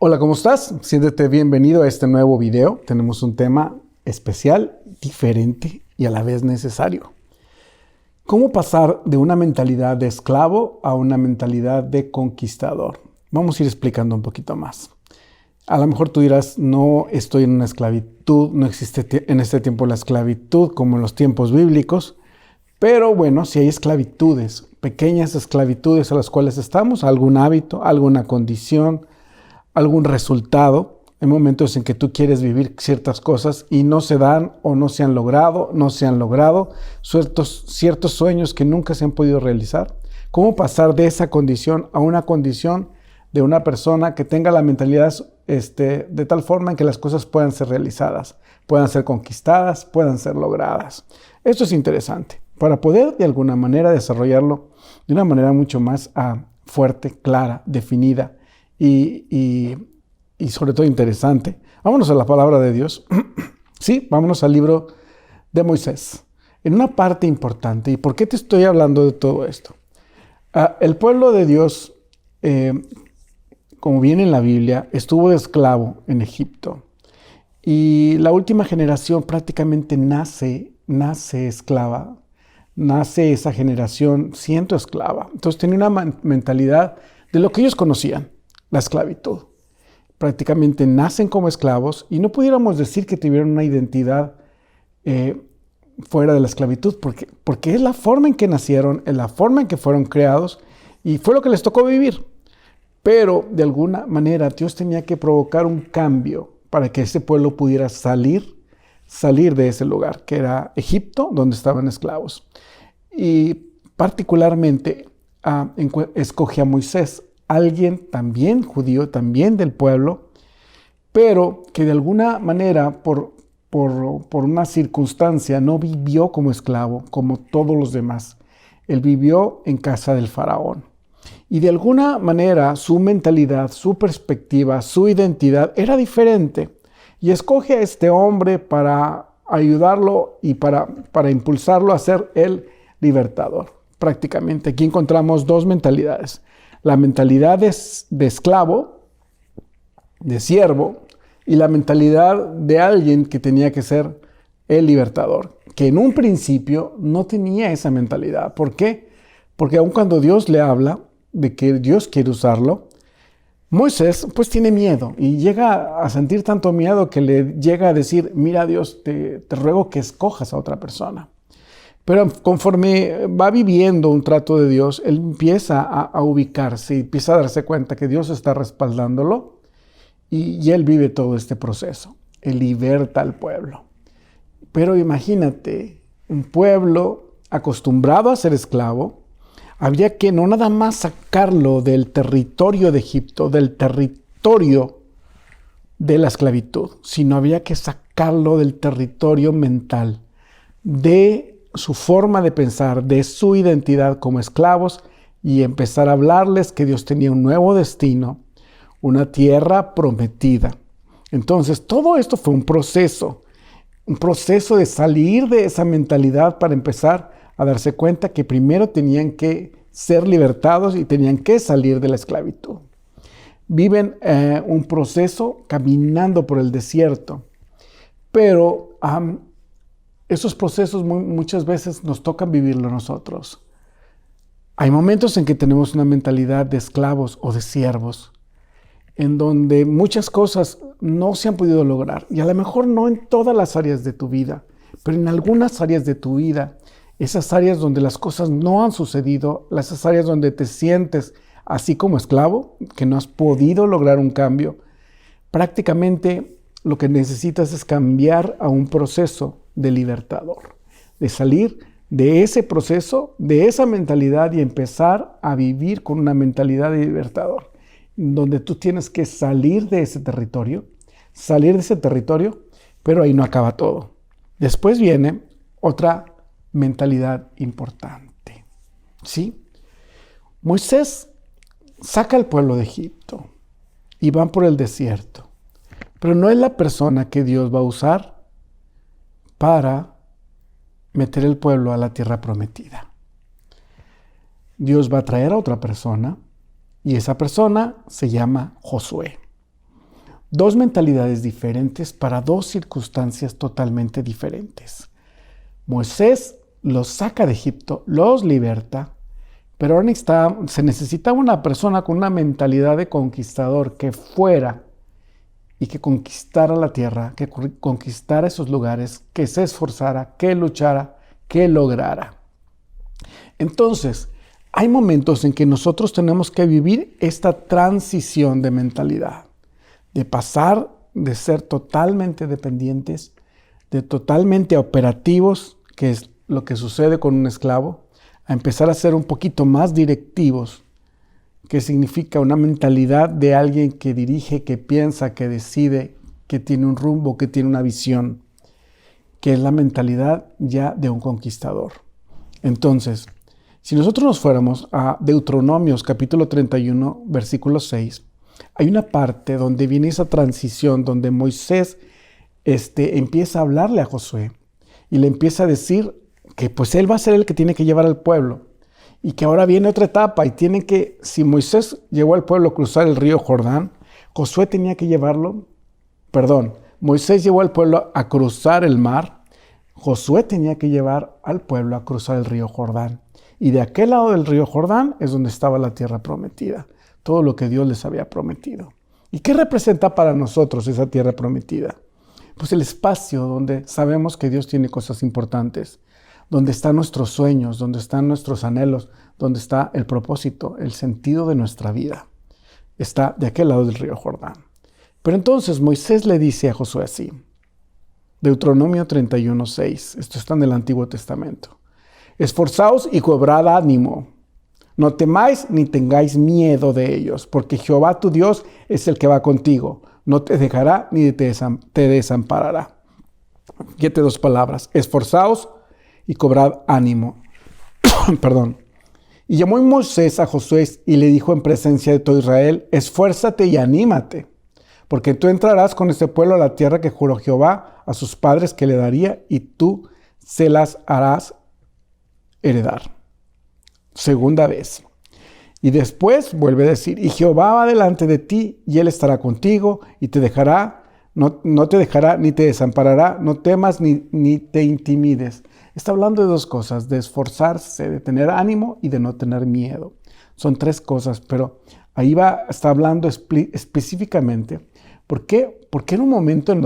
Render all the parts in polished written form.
Hola, ¿cómo estás? Siéntete bienvenido a este nuevo video. Tenemos un tema especial, diferente y a la vez necesario. ¿Cómo pasar de una mentalidad de esclavo a una mentalidad de conquistador? Vamos a ir explicando un poquito más. A lo mejor tú dirás, no estoy en una esclavitud, no existe en este tiempo la esclavitud como en los tiempos bíblicos, pero bueno, si hay esclavitudes, pequeñas esclavitudes a las cuales estamos, algún hábito, alguna condición, algún resultado. Hay momentos en que tú quieres vivir ciertas cosas y no se dan o no se han logrado ciertos sueños que nunca se han podido realizar. ¿Cómo pasar de esa condición a una condición de una persona que tenga la mentalidad de tal forma en que las cosas puedan ser realizadas, puedan ser conquistadas, puedan ser logradas? Esto es interesante para poder de alguna manera desarrollarlo de una manera mucho más fuerte, clara, definida y sobre todo interesante. Vámonos a la palabra de Dios. Sí, vámonos al libro de Moisés. En una parte importante, ¿y por qué te estoy hablando de todo esto? El pueblo de Dios, como viene en la Biblia, estuvo de esclavo en Egipto. Y la última generación prácticamente nace esclava. Nace esa generación siendo esclava. Entonces tenía una mentalidad de lo que ellos conocían, la esclavitud. Prácticamente nacen como esclavos y no pudiéramos decir que tuvieron una identidad fuera de la esclavitud, porque es la forma en que nacieron, es la forma en que fueron creados y fue lo que les tocó vivir. Pero de alguna manera Dios tenía que provocar un cambio para que ese pueblo pudiera salir de ese lugar, que era Egipto, donde estaban esclavos. Y particularmente escoge a Moisés, alguien también judío, también del pueblo, pero que de alguna manera, por una circunstancia, no vivió como esclavo, como todos los demás. Él vivió en casa del faraón. Y de alguna manera, su mentalidad, su perspectiva, su identidad era diferente. Y escoge a este hombre para ayudarlo y para impulsarlo a ser el libertador. Prácticamente aquí encontramos dos mentalidades. La mentalidad de esclavo, de siervo, y la mentalidad de alguien que tenía que ser el libertador, que en un principio no tenía esa mentalidad. ¿Por qué? Porque aun cuando Dios le habla de que Dios quiere usarlo, Moisés pues tiene miedo y llega a sentir tanto miedo que le llega a decir, mira Dios, te ruego que escojas a otra persona. Pero conforme va viviendo un trato de Dios, él empieza a ubicarse y empieza a darse cuenta que Dios está respaldándolo y él vive todo este proceso. Él liberta al pueblo. Pero imagínate, un pueblo acostumbrado a ser esclavo, había que no nada más sacarlo del territorio de Egipto, del territorio de la esclavitud, sino había que sacarlo del territorio mental, de su forma de pensar, de su identidad como esclavos y empezar a hablarles que Dios tenía un nuevo destino, una tierra prometida. Entonces, todo esto fue un proceso de salir de esa mentalidad para empezar a darse cuenta que primero tenían que ser libertados y tenían que salir de la esclavitud. Viven un proceso caminando por el desierto, pero esos procesos muchas veces nos tocan vivirlo nosotros. Hay momentos en que tenemos una mentalidad de esclavos o de siervos, en donde muchas cosas no se han podido lograr, y a lo mejor no en todas las áreas de tu vida, pero en algunas áreas de tu vida, esas áreas donde las cosas no han sucedido, esas áreas donde te sientes así como esclavo, que no has podido lograr un cambio, prácticamente lo que necesitas es cambiar a un proceso de libertador, de salir de ese proceso, de esa mentalidad y empezar a vivir con una mentalidad de libertador, donde tú tienes que salir de ese territorio, pero ahí no acaba todo. Después viene otra mentalidad importante, ¿sí? Moisés saca al pueblo de Egipto y van por el desierto, pero no es la persona que Dios va a usar para meter el pueblo a la tierra prometida. Dios va a traer a otra persona y esa persona se llama Josué. Dos mentalidades diferentes para dos circunstancias totalmente diferentes. Moisés los saca de Egipto, los liberta, pero ahora se necesitaba una persona con una mentalidad de conquistador que fuera y que conquistara la tierra, que conquistara esos lugares, que se esforzara, que luchara, que lograra. Entonces, hay momentos en que nosotros tenemos que vivir esta transición de mentalidad, de pasar de ser totalmente dependientes, de totalmente operativos, que es lo que sucede con un esclavo, a empezar a ser un poquito más directivos, que significa una mentalidad de alguien que dirige, que piensa, que decide, que tiene un rumbo, que tiene una visión, que es la mentalidad ya de un conquistador. Entonces, si nosotros nos fuéramos a Deuteronomios capítulo 31, versículo 6, hay una parte donde viene esa transición, donde Moisés empieza a hablarle a Josué y le empieza a decir que pues él va a ser el que tiene que llevar al pueblo y que ahora viene otra etapa y si Moisés llevó al pueblo a cruzar el río Jordán, Moisés llevó al pueblo a cruzar el mar, Josué tenía que llevar al pueblo a cruzar el río Jordán. Y de aquel lado del río Jordán es donde estaba la tierra prometida, todo lo que Dios les había prometido. ¿Y qué representa para nosotros esa tierra prometida? Pues el espacio donde sabemos que Dios tiene cosas importantes, donde están nuestros sueños, donde están nuestros anhelos, donde está el propósito, el sentido de nuestra vida. Está de aquel lado del río Jordán. Pero entonces Moisés le dice a Josué así, Deuteronomio 31, 6, esto está en el Antiguo Testamento. Esforzaos y cobrad ánimo. No temáis ni tengáis miedo de ellos, porque Jehová tu Dios es el que va contigo. No te dejará ni te desamparará. Fíjate dos palabras. Esforzaos y cobrad ánimo. Perdón. Y llamó Moisés a Josué y le dijo en presencia de todo Israel, esfuérzate y anímate, porque tú entrarás con este pueblo a la tierra que juró Jehová a sus padres que le daría, y tú se las harás heredar. Segunda vez. Y después vuelve a decir, y Jehová va delante de ti, y él estará contigo, y te dejará, no te dejará, ni te desamparará, no temas ni te intimides. Está hablando de dos cosas, de esforzarse, de tener ánimo y de no tener miedo. Son tres cosas, pero ahí está hablando específicamente. ¿Por qué? Porque era un momento en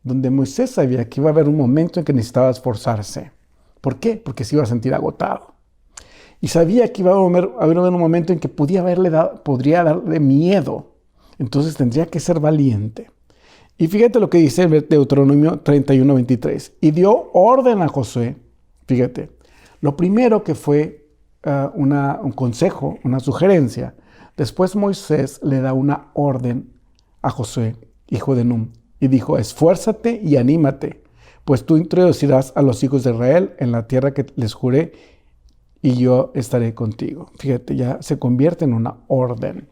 donde Moisés sabía que iba a haber un momento en que necesitaba esforzarse. ¿Por qué? Porque se iba a sentir agotado. Y sabía que iba a haber un momento en que podría darle miedo. Entonces tendría que ser valiente. Y fíjate lo que dice el Deuteronomio 31, 23. Y dio orden a Josué. Fíjate. Lo primero que fue un consejo, una sugerencia. Después Moisés le da una orden a Josué, hijo de Nun. Y dijo, esfuérzate y anímate, pues tú introducirás a los hijos de Israel en la tierra que les juré, y yo estaré contigo. Fíjate, ya se convierte en una orden.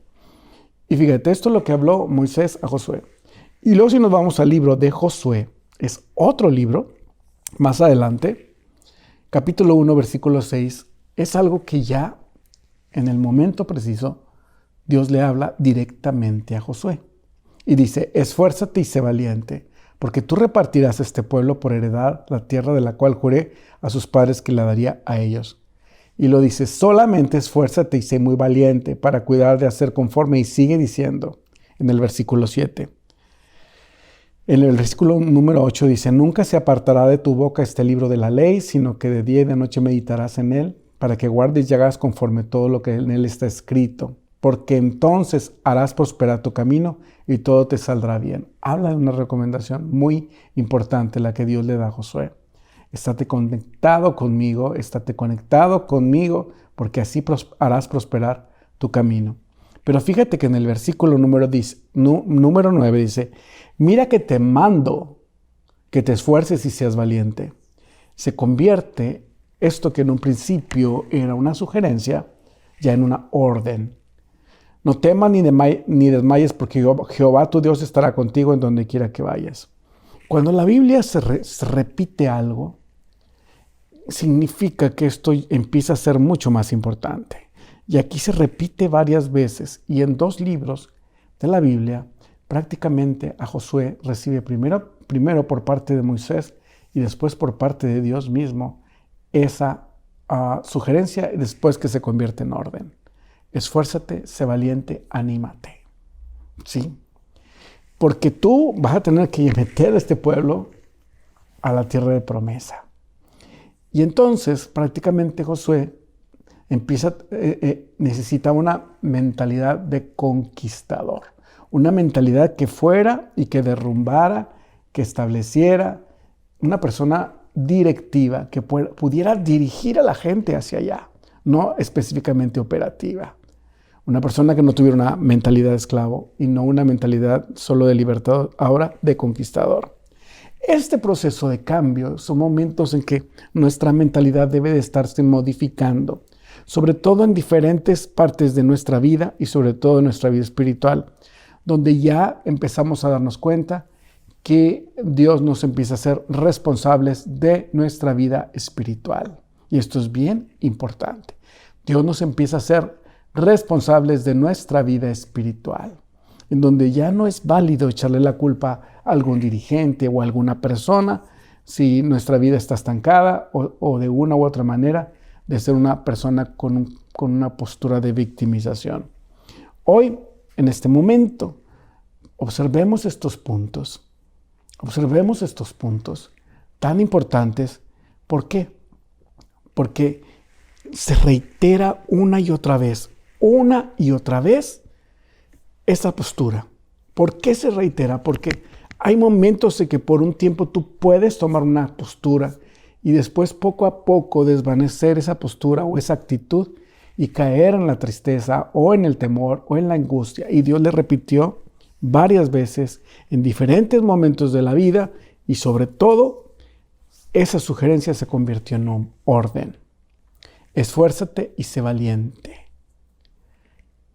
Y fíjate, esto es lo que habló Moisés a Josué. Y luego si nos vamos al libro de Josué, es otro libro, más adelante, capítulo 1, versículo 6, es algo que ya en el momento preciso Dios le habla directamente a Josué. Y dice, esfuérzate y sé valiente, porque tú repartirás este pueblo por heredad la tierra de la cual juré a sus padres que la daría a ellos. Y lo dice, solamente esfuérzate y sé muy valiente para cuidar de hacer conforme. Y sigue diciendo en el versículo 7. En el versículo número 8 dice, nunca se apartará de tu boca este libro de la ley, sino que de día y de noche meditarás en él, para que guardes y hagas conforme todo lo que en él está escrito. Porque entonces harás prosperar tu camino y todo te saldrá bien. Habla de una recomendación muy importante la que Dios le da a Josué. Estate conectado conmigo, porque así harás prosperar tu camino. Pero fíjate que en el versículo número 9 dice, mira que te mando que te esfuerces y seas valiente. Se convierte esto que en un principio era una sugerencia, ya en una orden. No temas ni desmayes, porque Jehová tu Dios estará contigo en donde quiera que vayas. Cuando la Biblia se repite algo, significa que esto empieza a ser mucho más importante. Y aquí se repite varias veces, y en dos libros de la Biblia prácticamente a Josué recibe primero por parte de Moisés y después por parte de Dios mismo esa sugerencia y después que se convierte en orden. Esfuérzate, sé valiente, anímate. ¿Sí? Porque tú vas a tener que meter a este pueblo a la tierra de promesa. Y entonces prácticamente Josué necesita una mentalidad de conquistador. Una mentalidad que fuera y que derrumbara, que estableciera una persona directiva, que pudiera dirigir a la gente hacia allá, no específicamente operativa. Una persona que no tuviera una mentalidad de esclavo y no una mentalidad solo de libertador, ahora de conquistador. Este proceso de cambio son momentos en que nuestra mentalidad debe de estarse modificando, sobre todo en diferentes partes de nuestra vida y sobre todo en nuestra vida espiritual, donde ya empezamos a darnos cuenta que Dios nos empieza a hacer responsables de nuestra vida espiritual. Y esto es bien importante. Dios nos empieza a hacer responsables de nuestra vida espiritual, en donde ya no es válido echarle la culpa a algún dirigente o a alguna persona si nuestra vida está estancada o de una u otra manera de ser una persona con una postura de victimización. Hoy, en este momento, observemos estos puntos tan importantes. ¿Por qué? Porque se reitera una y otra vez esa postura. ¿Por qué se reitera? Porque hay momentos en que por un tiempo tú puedes tomar una postura y después poco a poco desvanecer esa postura o esa actitud y caer en la tristeza o en el temor o en la angustia. Y Dios le repitió varias veces en diferentes momentos de la vida y sobre todo esa sugerencia se convirtió en un orden. Esfuérzate y sé valiente.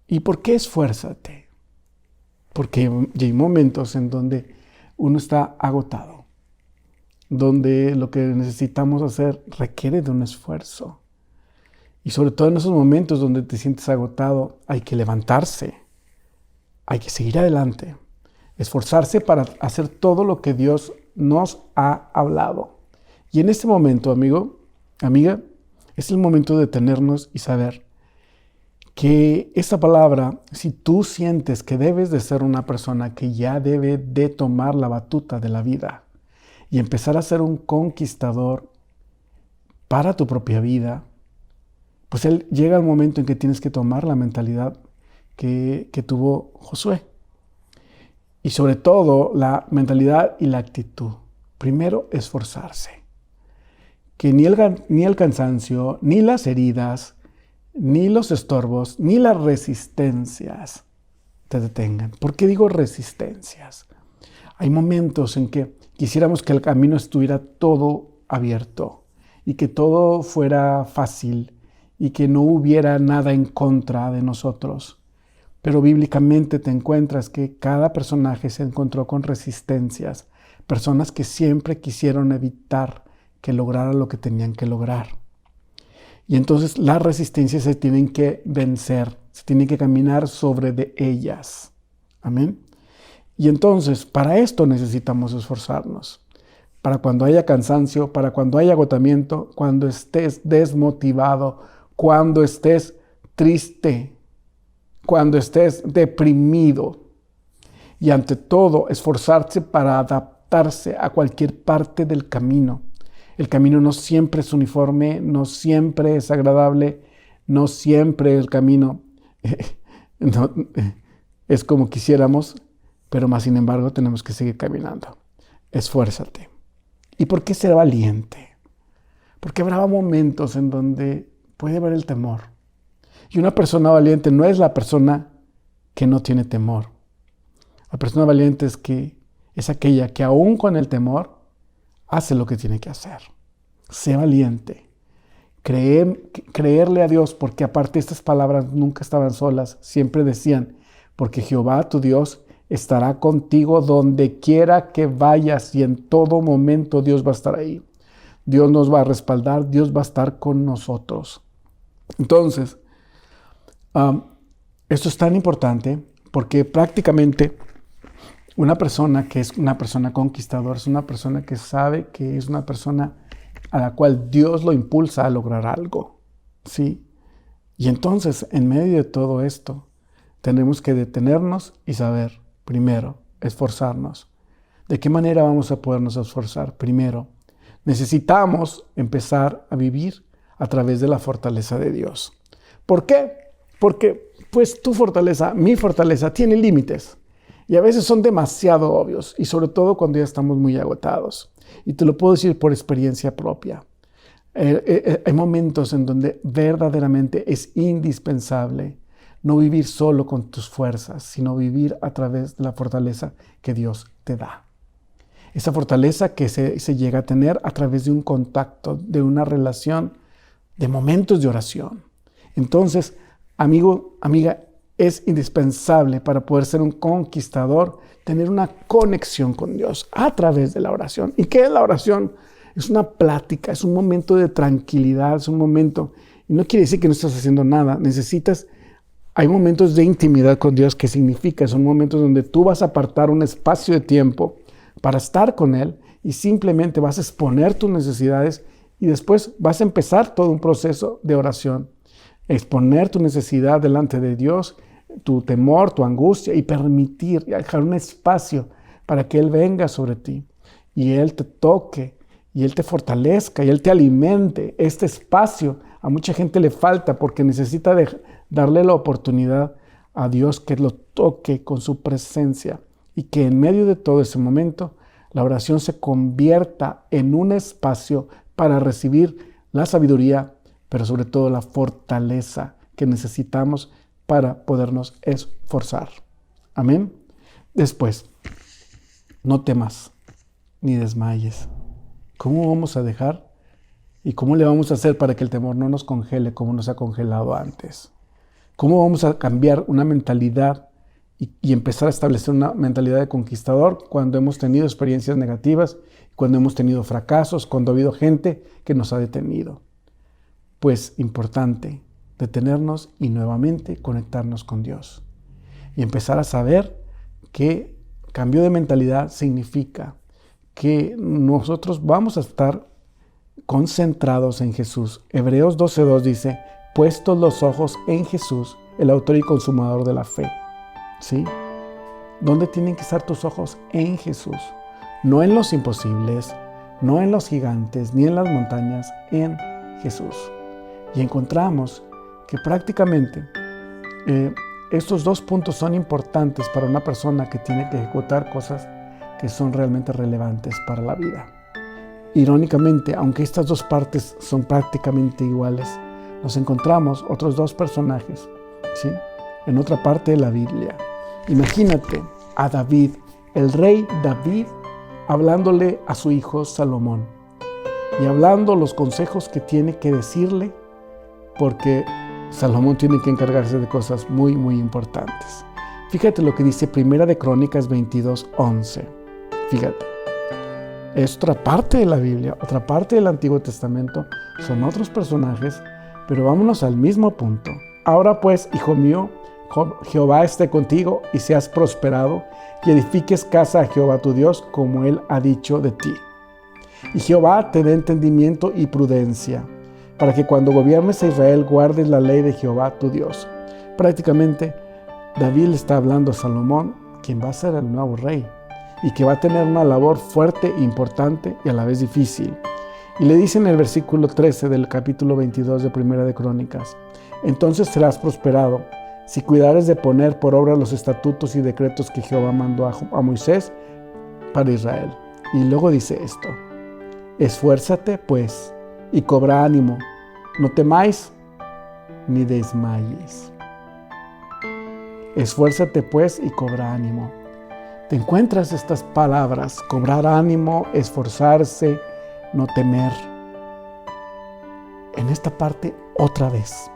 ¿Y por qué esfuérzate? Porque hay momentos en donde uno está agotado, donde lo que necesitamos hacer requiere de un esfuerzo. Y sobre todo en esos momentos donde te sientes agotado, hay que levantarse, hay que seguir adelante, esforzarse para hacer todo lo que Dios nos ha hablado. Y en este momento, amigo, amiga, es el momento de detenernos y saber que esa palabra, si tú sientes que debes de ser una persona que ya debe de tomar la batuta de la vida y empezar a ser un conquistador para tu propia vida, pues llega el momento en que tienes que tomar la mentalidad que tuvo Josué. Y sobre todo la mentalidad y la actitud. Primero, esforzarse. Que ni el cansancio, ni las heridas, ni los estorbos, ni las resistencias te detengan. ¿Por qué digo resistencias? Hay momentos en que quisiéramos que el camino estuviera todo abierto y que todo fuera fácil y que no hubiera nada en contra de nosotros. Pero bíblicamente te encuentras que cada personaje se encontró con resistencias, personas que siempre quisieron evitar que lograra lo que tenían que lograr. Y entonces las resistencias se tienen que vencer, se tiene que caminar sobre de ellas. Amén. Y entonces para esto necesitamos esforzarnos. Para cuando haya cansancio, para cuando haya agotamiento, cuando estés desmotivado, cuando estés triste, cuando estés deprimido. Y ante todo, esforzarse para adaptarse a cualquier parte del camino. El camino no siempre es uniforme, no siempre es agradable, no siempre el camino es como quisiéramos, pero más sin embargo tenemos que seguir caminando. Esfuérzate. ¿Y por qué ser valiente? Porque habrá momentos en donde puede haber el temor. Y una persona valiente no es la persona que no tiene temor. La persona valiente es aquella que aún con el temor hace lo que tiene que hacer. Sé valiente. Creerle a Dios, porque aparte estas palabras nunca estaban solas, siempre decían, porque Jehová tu Dios estará contigo donde quiera que vayas y en todo momento Dios va a estar ahí. Dios nos va a respaldar, Dios va a estar con nosotros. Entonces, esto es tan importante porque prácticamente Una persona que es una persona conquistadora es una persona que sabe que es una persona a la cual Dios lo impulsa a lograr algo, ¿sí? Y entonces, en medio de todo esto, tenemos que detenernos y saber, primero, esforzarnos. ¿De qué manera vamos a podernos esforzar? Primero, necesitamos empezar a vivir a través de la fortaleza de Dios. ¿Por qué? Porque, pues, tu fortaleza, mi fortaleza, tiene límites. Y a veces son demasiado obvios, y sobre todo cuando ya estamos muy agotados. Y te lo puedo decir por experiencia propia. Hay momentos en donde verdaderamente es indispensable no vivir solo con tus fuerzas, sino vivir a través de la fortaleza que Dios te da. Esa fortaleza que se llega a tener a través de un contacto, de una relación, de momentos de oración. Entonces, amigo, amiga, es indispensable para poder ser un conquistador, tener una conexión con Dios a través de la oración. ¿Y qué es la oración? Es una plática, es un momento de tranquilidad, es un momento, y no quiere decir que no estás haciendo nada, hay momentos de intimidad con Dios. ¿Qué significa? Son momentos donde tú vas a apartar un espacio de tiempo para estar con Él y simplemente vas a exponer tus necesidades y después vas a empezar todo un proceso de oración. Exponer tu necesidad delante de Dios, tu temor, tu angustia y permitir, y dejar un espacio para que Él venga sobre ti y Él te toque y Él te fortalezca y Él te alimente. Este espacio a mucha gente le falta porque necesita darle la oportunidad a Dios que lo toque con su presencia y que en medio de todo ese momento la oración se convierta en un espacio para recibir la sabiduría, pero sobre todo la fortaleza que necesitamos para podernos esforzar. Amén. Después, no temas ni desmayes. ¿Cómo vamos a dejar y cómo le vamos a hacer para que el temor no nos congele como nos ha congelado antes? ¿Cómo vamos a cambiar una mentalidad y empezar a establecer una mentalidad de conquistador cuando hemos tenido experiencias negativas, cuando hemos tenido fracasos, cuando ha habido gente que nos ha detenido? Pues importante, detenernos y nuevamente conectarnos con Dios. Y empezar a saber que cambio de mentalidad significa que nosotros vamos a estar concentrados en Jesús. Hebreos 12:2 dice, puestos los ojos en Jesús, el autor y consumador de la fe. ¿Sí? ¿Dónde tienen que estar tus ojos? En Jesús. No en los imposibles, no en los gigantes, ni en las montañas, en Jesús. Y encontramos que prácticamente estos dos puntos son importantes para una persona que tiene que ejecutar cosas que son realmente relevantes para la vida. Irónicamente, aunque estas dos partes son prácticamente iguales, nos encontramos otros dos personajes, ¿sí?, en otra parte de la Biblia. Imagínate a David, el rey David, hablándole a su hijo Salomón y hablando los consejos que tiene que decirle, porque Salomón tiene que encargarse de cosas muy, muy importantes. Fíjate lo que dice Primera de Crónicas 22:11. Fíjate. Es otra parte de la Biblia, otra parte del Antiguo Testamento, son otros personajes, pero vámonos al mismo punto. Ahora pues, hijo mío, Jehová esté contigo y seas prosperado y edifiques casa a Jehová tu Dios como Él ha dicho de ti. Y Jehová te dé entendimiento y prudencia, para que cuando gobiernes a Israel guardes la ley de Jehová tu Dios. Prácticamente, David le está hablando a Salomón, quien va a ser el nuevo rey, y que va a tener una labor fuerte, importante y a la vez difícil. Y le dice en el versículo 13 del capítulo 22 de Primera de Crónicas, entonces serás prosperado, si cuidares de poner por obra los estatutos y decretos que Jehová mandó a Moisés para Israel. Y luego dice esto, esfuérzate pues y cobra ánimo, no temáis ni desmayes. Esfuérzate pues y cobra ánimo. Te encuentras estas palabras, cobrar ánimo, esforzarse, no temer. En esta parte otra vez,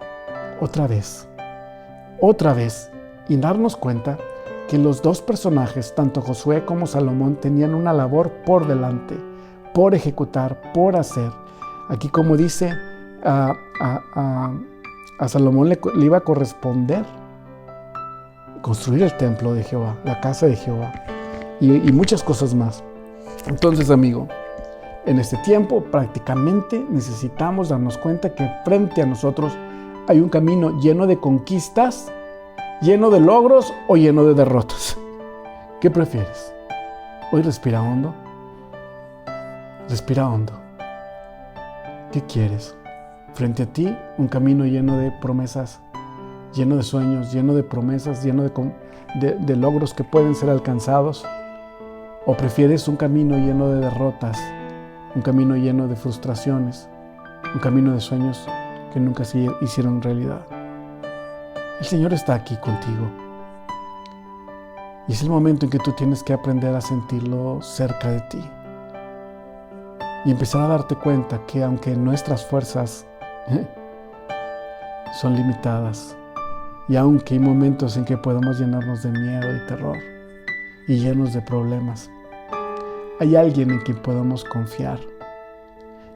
y darnos cuenta que los dos personajes, tanto Josué como Salomón, tenían una labor por delante, por ejecutar, por hacer. Aquí, como dice, a Salomón le iba a corresponder construir el templo de Jehová, la casa de Jehová. y muchas cosas más. Entonces, amigo, en este tiempo prácticamente necesitamos darnos cuenta que frente a nosotros hay un camino lleno de conquistas, lleno de logros o lleno de derrotas. ¿Qué prefieres? Hoy respira hondo. Respira hondo. ¿Qué quieres? Frente a ti, un camino lleno de promesas, lleno de sueños, lleno de promesas, lleno de logros que pueden ser alcanzados. ¿O prefieres un camino lleno de derrotas, un camino lleno de frustraciones, un camino de sueños que nunca se hicieron realidad? El Señor está aquí contigo. Y es el momento en que tú tienes que aprender a sentirlo cerca de ti. Y empezar a darte cuenta que aunque nuestras fuerzas son limitadas, y aunque hay momentos en que podemos llenarnos de miedo y terror, y llenos de problemas, hay alguien en quien podemos confiar.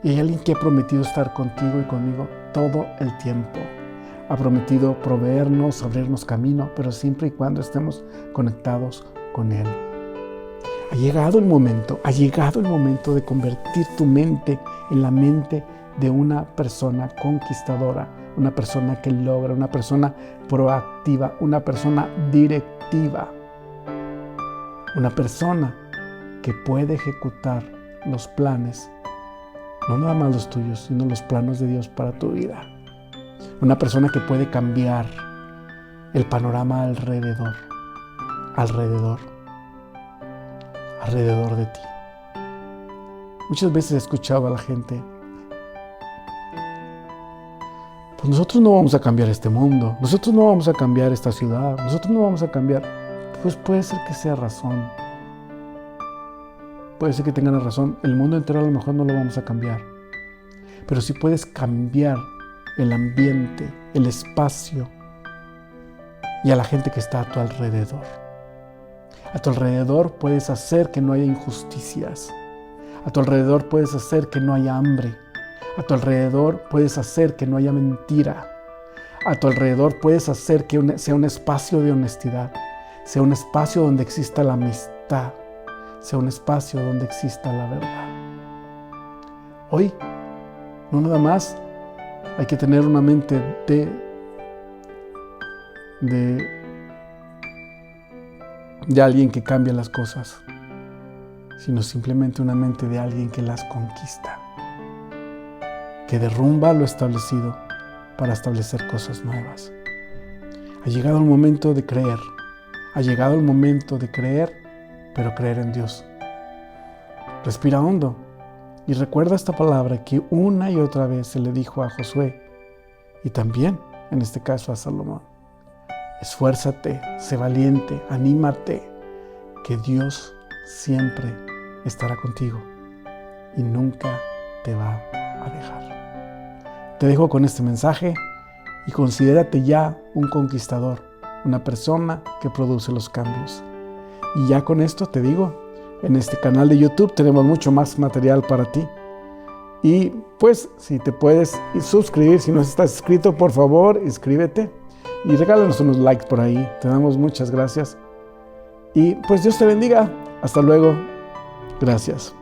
Y hay alguien que ha prometido estar contigo y conmigo todo el tiempo. Ha prometido proveernos, abrirnos camino, pero siempre y cuando estemos conectados con Él. Ha llegado el momento de convertir tu mente en la mente de una persona conquistadora, una persona que logra, una persona proactiva, una persona directiva, una persona que puede ejecutar los planes, no nada más los tuyos, sino los planos de Dios para tu vida. Una persona que puede cambiar el panorama alrededor de ti. Muchas veces he escuchado a la gente: pues nosotros no vamos a cambiar este mundo, nosotros no vamos a cambiar esta ciudad, nosotros no vamos a cambiar. Pues puede ser que sea razón. Puede ser que tengan razón. El mundo entero a lo mejor no lo vamos a cambiar. Pero sí puedes cambiar el ambiente, el espacio y a la gente que está a tu alrededor. A tu alrededor puedes hacer que no haya injusticias. A tu alrededor puedes hacer que no haya hambre. A tu alrededor puedes hacer que no haya mentira. A tu alrededor puedes hacer que sea un espacio de honestidad. Sea un espacio donde exista la amistad. Sea un espacio donde exista la verdad. Hoy, no nada más hay que tener una mente de alguien que cambia las cosas, sino simplemente una mente de alguien que las conquista, que derrumba lo establecido para establecer cosas nuevas. Ha llegado el momento de creer. Ha llegado el momento de creer, pero creer en Dios. Respira hondo y recuerda esta palabra que una y otra vez se le dijo a Josué y también, en este caso, a Salomón. Esfuérzate, sé valiente, anímate, que Dios siempre estará contigo y nunca te va a dejar. Te dejo con este mensaje y considérate ya un conquistador, una persona que produce los cambios. Y ya con esto te digo, en este canal de YouTube tenemos mucho más material para ti. Y pues si te puedes suscribir, si no estás inscrito, por favor, inscríbete y regálanos unos likes por ahí. Te damos muchas gracias. Y pues Dios te bendiga. Hasta luego. Gracias.